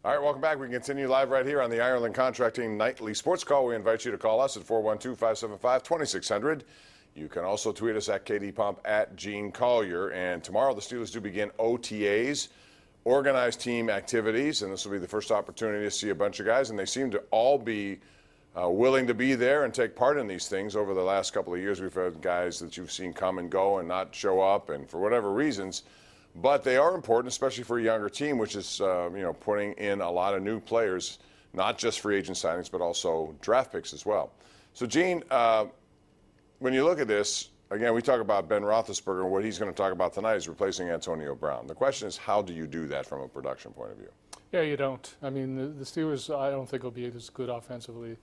All right, welcome back. We continue live right here on the Ireland Contracting Nightly Sports Call. We invite you to call us at 412-575-2600. You can also tweet us at KDPomp at Gene Collier. And tomorrow the Steelers do begin OTAs, organized team activities, and this will be the first opportunity to see a bunch of guys, and they seem to all be willing to be there and take part in these things. Over the last couple of years, we've had guys that you've seen come and go and not show up, and for whatever reasons. But they are important, especially for a younger team, which is putting in a lot of new players, not just free agent signings, but also draft picks as well. So, Gene, when you look at this, again, we talk about Ben Roethlisberger, and what he's going to talk about tonight is replacing Antonio Brown. The question is, how do you do that from a production point of view? Yeah, you don't. I mean, the Steelers, I don't think will be as good offensively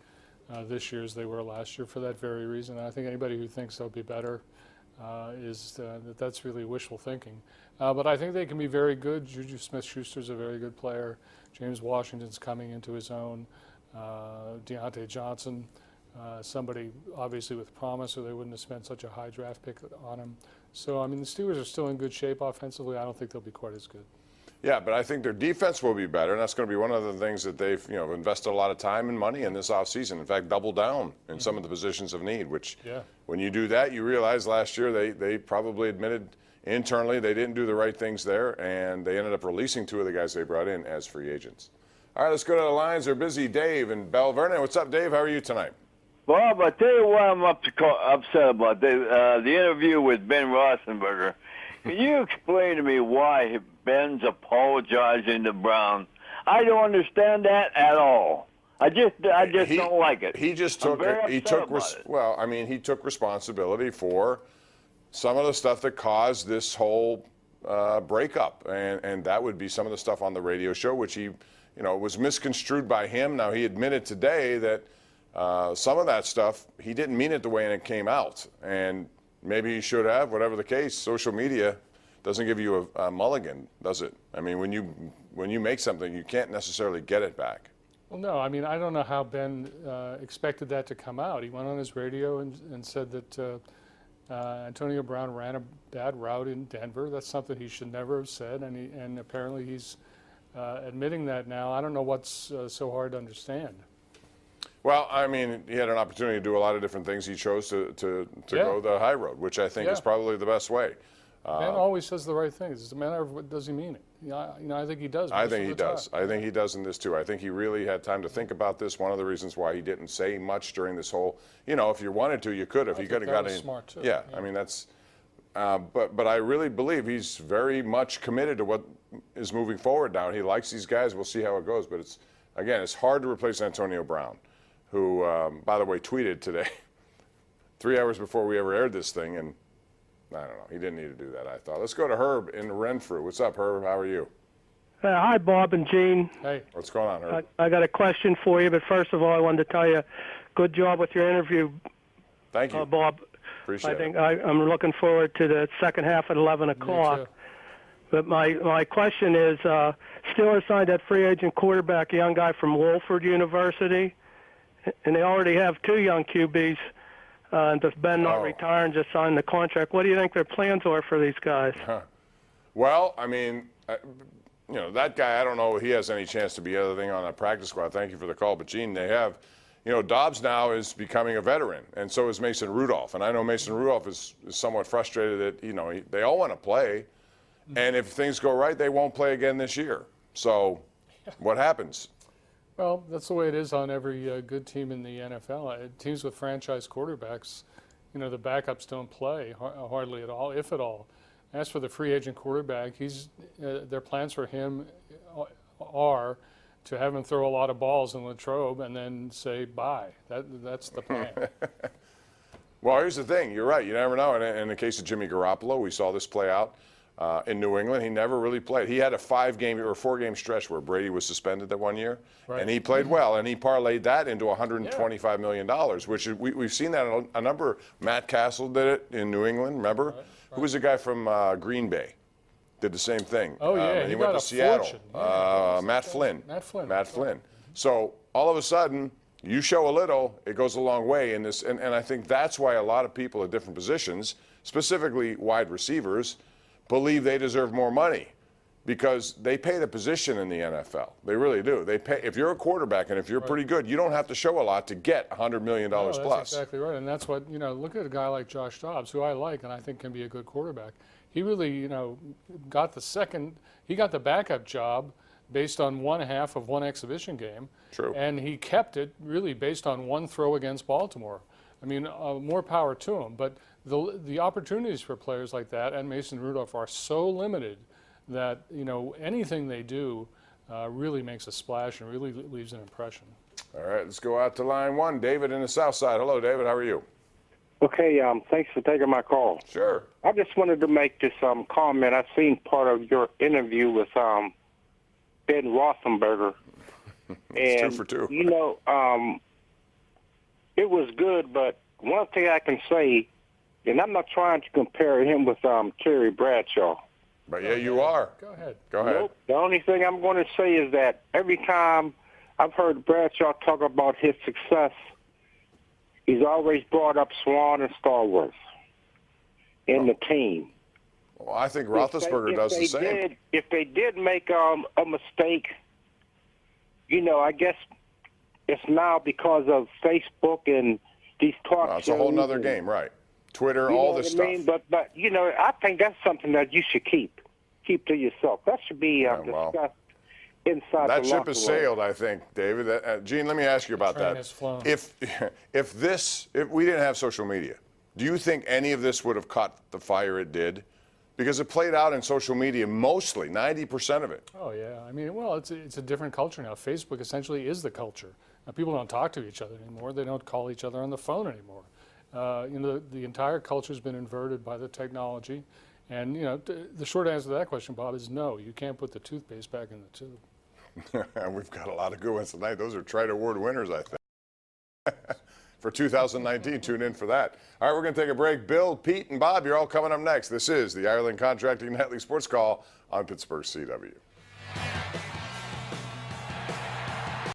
this year as they were last year for that very reason. And I think anybody who thinks they'll be better that's really wishful thinking. But I think they can be very good. Juju Smith-Schuster's a very good player. James Washington's coming into his own. Deontay Johnson, somebody obviously with promise, or they wouldn't have spent such a high draft pick on him. So, I mean, the Steelers are still in good shape offensively. I don't think they'll be quite as good. Yeah, but I think their defense will be better, and that's going to be one of the things that they've invested a lot of time and money in this offseason. In fact, double down in some of the positions of need, which when you do that, you realize last year they probably admitted internally they didn't do the right things there, and they ended up releasing two of the guys they brought in as free agents. All right, let's go to the lines. They're busy. Dave in Belle Vernon. What's up, Dave? How are you tonight? Bob, I tell you what I'm upset about. The interview with Ben Roethlisberger. Can you explain to me why Ben's apologizing to Brown? I don't understand that at all. I just don't like it. He just took he took responsibility for some of the stuff that caused this whole breakup, and that would be some of the stuff on the radio show, which he, was misconstrued by him. Now he admitted today that some of that stuff he didn't mean it the way it came out, and maybe he should have. Whatever the case, social media doesn't give you a mulligan, does it? I mean, when you make something, you can't necessarily get it back. Well, no. I mean, I don't know how Ben expected that to come out. He went on his radio and said that Antonio Brown ran a bad route in Denver. That's something he should never have said, and apparently he's admitting that now. I don't know what's so hard to understand. Well, I mean, he had an opportunity to do a lot of different things. He chose to go the high road, which I think is probably the best way. Ben always says the right things. It's a matter of does he mean it? I think he does. I think he does. I think he does in this too. I think he really had time to think about this. One of the reasons why he didn't say much during this whole, if you wanted to, you could have. He could have got in. Smart too. Yeah, I mean that's. But I really believe he's very much committed to what is moving forward now. He likes these guys. We'll see how it goes. But it's hard to replace Antonio Brown, who, by the way, tweeted today, 3 hours before we ever aired this thing, and I don't know. He didn't need to do that, I thought. Let's go to Herb in Renfrew. What's up, Herb? How are you? Hi, Bob and Gene. Hey. What's going on, Herb? I got a question for you, but first of all, I wanted to tell you, good job with your interview. Thank you, Bob. Appreciate it. I'm looking forward to the second half at 11 o'clock. Me too. But my question is, Steelers signed that free agent quarterback, a young guy from Wofford University, and they already have two young QBs. Does Ben not retire and just sign the contract? What do you think their plans are for these guys? Well, I mean, that guy, I don't know if he has any chance to be anything on that practice squad. Thank you for the call. But, Gene, they have, Dobbs now is becoming a veteran, and so is Mason Rudolph. And I know Mason Rudolph is somewhat frustrated that, they all want to play. And if things go right, they won't play again this year. So what happens? Well, that's the way it is on every good team in the NFL. Teams with franchise quarterbacks, the backups don't play hardly at all, if at all. As for the free agent quarterback, their plans for him are to have him throw a lot of balls in Latrobe and then say bye. That's the plan. Well, here's the thing. You're right. You never know. And in the case of Jimmy Garoppolo, we saw this play out. In New England, he never really played. He had a 5-game or 4-game stretch where Brady was suspended that one year, and he played well, and he parlayed that into $125 million, which we've seen that a number. Matt Castle did it in New England, remember? Right. Who was the guy from Green Bay? Did the same thing. Oh, yeah. He went to Seattle. Matt Flynn. Matt Flynn. So all of a sudden, you show a little, it goes a long way in this, and I think that's why a lot of people at different positions, specifically wide receivers, believe they deserve more money. because they pay the position in the NFL. They really do. They pay if you're a quarterback and if you're pretty good, you don't have to show a lot to get $100 million plus. That's exactly right, and that's what look at a guy like Josh Dobbs, who I like and I think can be a good quarterback. He really got the backup job based on one half of one exhibition game. True. And he kept it really based on one throw against Baltimore. I mean, more power to him. But the opportunities for players like that and Mason Rudolph are so limited that anything they do really makes a splash and really leaves an impression. All right, let's go out to line 1. David in the South Side. Hello, David. How are you? Okay, thanks for taking my call. Sure. I just wanted to make this comment. I've seen part of your interview with Ben Roethlisberger. It's and, 2 for 2. It was good, but one thing I can say, and I'm not trying to compare him with Terry Bradshaw. But yeah, you are. Go ahead. Go ahead. Nope. The only thing I'm going to say is that every time I've heard Bradshaw talk about his success, he's always brought up Swan and Star Wars in the team. Well, I think Roethlisberger does the same. If they did make a mistake, I guess it's now because of Facebook and these talk shows. It's a whole nother game, right? Twitter, all this stuff. But I think that's something that you should keep to yourself. That should be discussed inside that the ship locker has room. sailed, I think, David. Gene, let me ask you about train that. has flown. If we didn't have social media, do you think any of this would have caught the fire it did? Because it played out in social media mostly, 90% of it. Oh yeah, I mean, well, it's a different culture now. Facebook essentially is the culture. Now, people don't talk to each other anymore. They don't call each other on the phone anymore. The entire culture has been inverted by the technology. And the short answer to that question, Bob, is no. You can't put the toothpaste back in the tube. We've got a lot of good ones tonight. Those are Trite Award winners, I think. For 2019, tune in for that. All right, we're going to take a break. Bill, Pete, and Bob, you're all coming up next. This is the Ireland Contracting Nightly Sports Call on Pittsburgh CW.